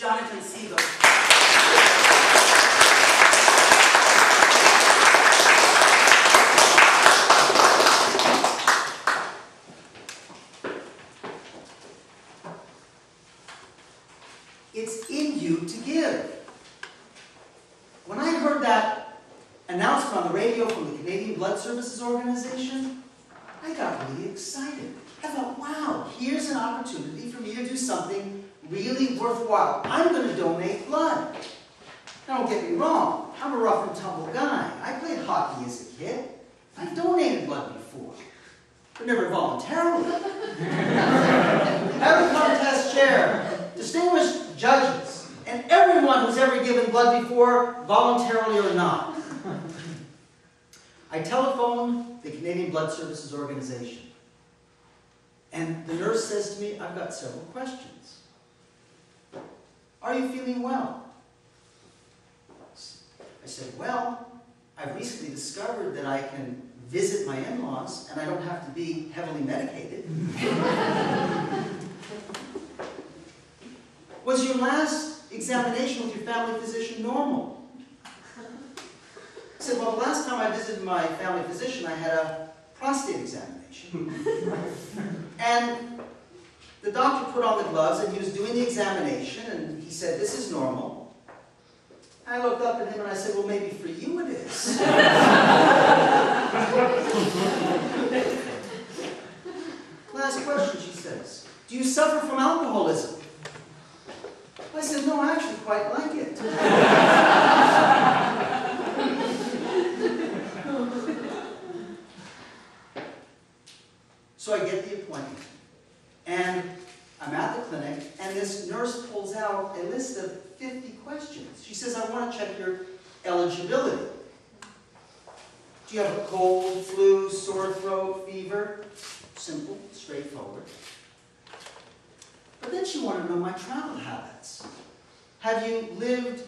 Jonathan Siegel. It's in you to give. When I heard that announcement on the radio from the Canadian Blood Services Organization, I got really excited. I thought, wow, here's an opportunity for me to do something really worthwhile. I'm going to donate blood. Now, don't get me wrong, I'm a rough and tumble guy. I played hockey as a kid. I've donated blood before, but never voluntarily. Every contest chair, distinguished judges, and everyone who's ever given blood before, voluntarily or not. I telephoned the Canadian Blood Services Organization, and the nurse says to me, I've got several questions. Are you feeling well? I said, well, I've recently discovered that I can visit my in-laws and I don't have to be heavily medicated. Was your last examination with your family physician normal? I said, well, the last time I visited my family physician, I had a prostate examination. And the doctor put on the gloves and he was doing the examination and he said, this is normal. I looked up at him and I said, well, maybe for you it is. Last question, she says. Do you suffer from alcoholism? I said, no, I actually quite like it. So I get the appointment. And I'm at the clinic, and this nurse pulls out a list of 50 questions. She says, I want to check your eligibility. Do you have a cold, flu, sore throat, fever? Simple, straightforward. But then she wanted to know my travel habits. Have you lived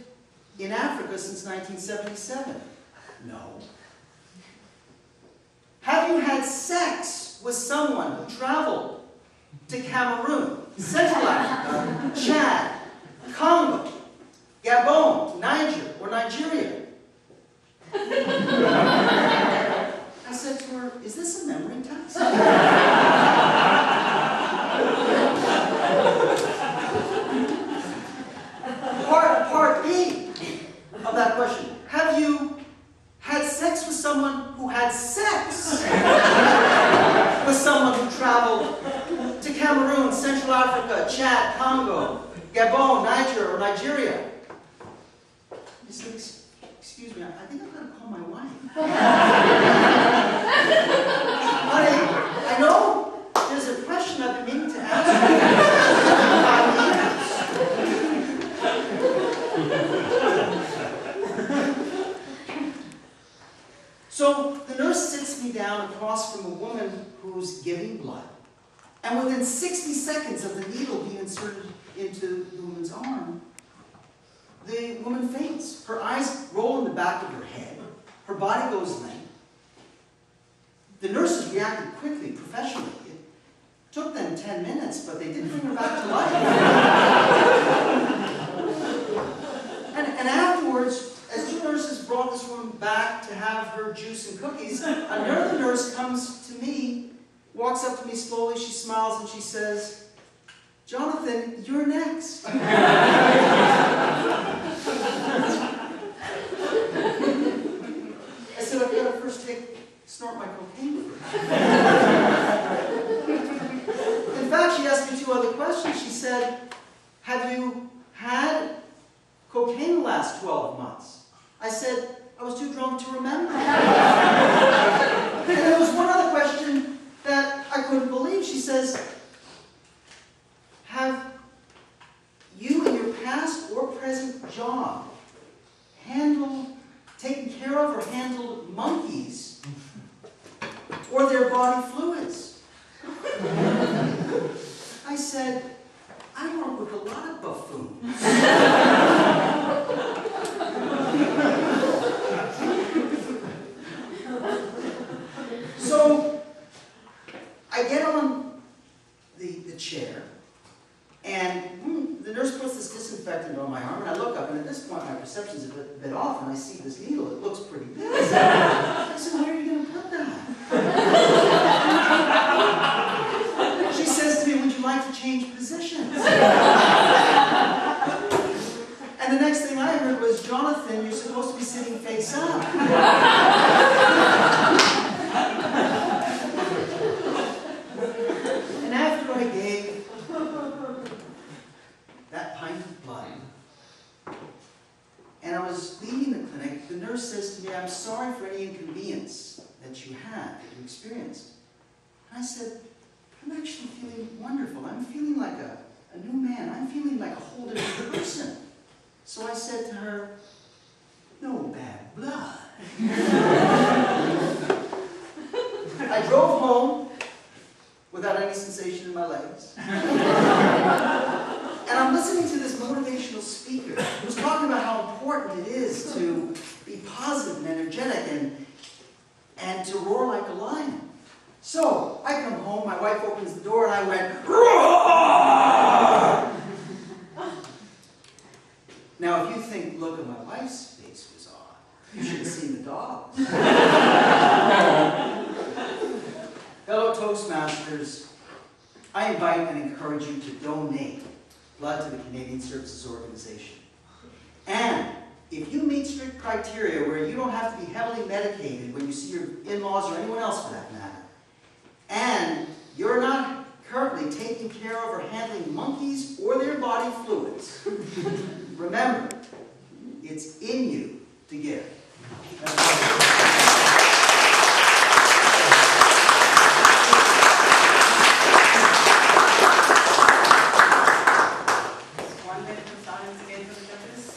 in Africa since 1977? No. Have you had sex with someone who traveled to Cameroon, Central Africa, Chad, Congo, Gabon, Niger, or Nigeria? I said to her, is this a memory test? Part B of that question. Have you had sex with someone who had sex with someone who traveled to Cameroon, Central Africa, Chad, Congo, Gabon, Niger, or Nigeria? He said, excuse me, I think I'm going to call my wife. Honey, I know there's a question I've been meaning to ask you. So the nurse sits me down across from a woman who's giving blood. And within 60 seconds of the needle being inserted into the woman's arm, the woman faints. Her eyes roll in the back of her head. Her body goes limp. The nurses reacted quickly, professionally. It took them 10 minutes, but they did bring her back to life. And afterwards, as two nurses brought this woman back to have her juice and cookies, another nurse comes to me, walks up to me slowly, she smiles and she says, Jonathan, you're next. I said, I've got to first snort my cocaine first. In fact, she asked me two other questions. She said, have you had cocaine the last 12 months? I said, I was too drunk to remember. And there was one other question that I couldn't believe. She says, have you in your past or present job taken care of or handled monkeys or their body fluids? I said, I work with a lot of buffoons. So I get on the chair, and the nurse puts this disinfectant on my arm, and I look up, and at this point my perception's a bit off, and I see this needle. It looks pretty big. I said, where are you going to put that? She says to me, would you like to change positions? And the next thing I heard was, Jonathan, you're supposed to be sitting face up. And after I gave that pint of blood, and I was leaving the clinic, the nurse says to me, I'm sorry for any inconvenience that you had, that you experienced. And I said, I'm actually feeling wonderful. I'm feeling like a new man. I'm feeling like a whole different person. So I said to her, no bad blood. I drove home without any sensation in my legs. And I'm listening to this motivational speaker who's talking about how important it is to be positive and energetic and to roar like a lion. So I come home, my wife opens the door, and I went, roar! Now, if you think, look at my wife's face was odd, you should have seen the dogs. Fellow Toastmasters, I invite and encourage you to donate blood to the Canadian Services Organization. And if you meet strict criteria where you don't have to be heavily medicated when you see your in-laws or anyone else for that matter, and you're not currently taking care of or handling monkeys or their body fluids, remember, it's in you to give. One minute of silence again for the judges.